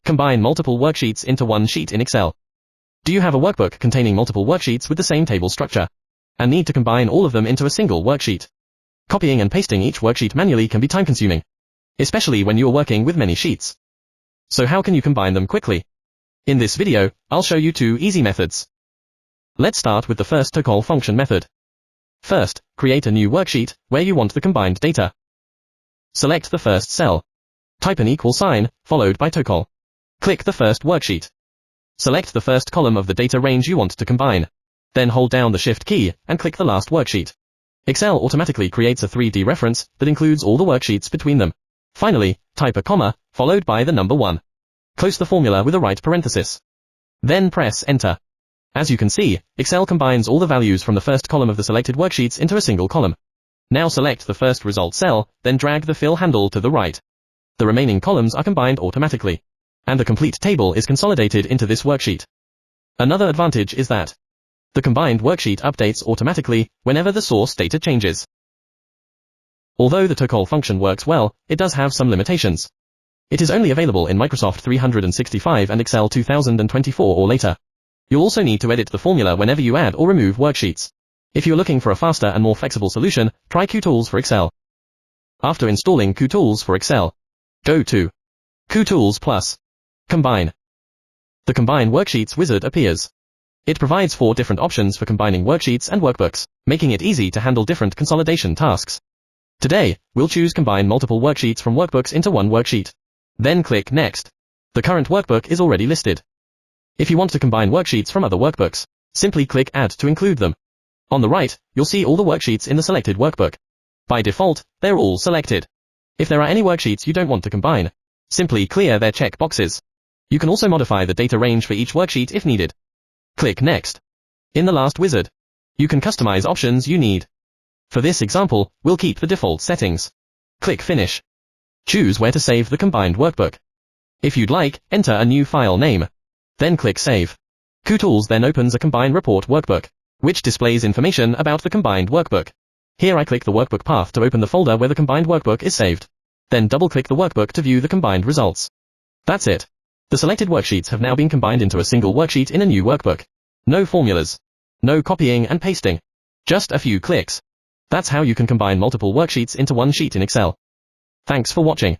Combine multiple worksheets into one sheet in Excel. Do you have a workbook containing multiple worksheets with the same table structure, and need to combine all of them into a single worksheet? Copying and pasting each worksheet manually can be time-consuming, especially when you are working with many sheets. So how can you combine them quickly? In this video, I'll show you 2 easy methods. Let's start with the first TOCOL function method. First, create a new worksheet where you want the combined data. Select the first cell. Type an equal sign, followed by TOCOL. Click the first worksheet. Select the first column of the data range you want to combine. Then hold down the Shift key and click the last worksheet. Excel automatically creates a 3D reference that includes all the worksheets between them. Finally, type a comma, followed by the number 1. Close the formula with a right parenthesis. Then press Enter. As you can see, Excel combines all the values from the first column of the selected worksheets into a single column. Now select the first result cell, then drag the fill handle to the right. The remaining columns are combined automatically, and the complete table is consolidated into this worksheet. Another advantage is that the combined worksheet updates automatically whenever the source data changes. Although the TOCOL function works well, it does have some limitations. It is only available in Microsoft 365 and Excel 2024 or later. You'll also need to edit the formula whenever you add or remove worksheets. If you're looking for a faster and more flexible solution, try Kutools for Excel. After installing Kutools for Excel, go to Kutools Plus. Combine. The Combine Worksheets wizard appears. It provides 4 different options for combining worksheets and workbooks, making it easy to handle different consolidation tasks. Today, we'll choose Combine multiple worksheets from workbooks into one worksheet. Then click Next. The current workbook is already listed. If you want to combine worksheets from other workbooks, simply click Add to include them. On the right, you'll see all the worksheets in the selected workbook. By default, they're all selected. If there are any worksheets you don't want to combine, simply clear their check boxes. You can also modify the data range for each worksheet if needed. Click Next. In the last wizard, you can customize options you need. For this example, we'll keep the default settings. Click Finish. Choose where to save the combined workbook. If you'd like, enter a new file name. Then click Save. Kutools then opens a Combine Report workbook, which displays information about the combined workbook. Here I click the workbook path to open the folder where the combined workbook is saved. Then double-click the workbook to view the combined results. That's it. The selected worksheets have now been combined into a single worksheet in a new workbook. No formulas. No copying and pasting. Just a few clicks. That's how you can combine multiple worksheets into one sheet in Excel. Thanks for watching.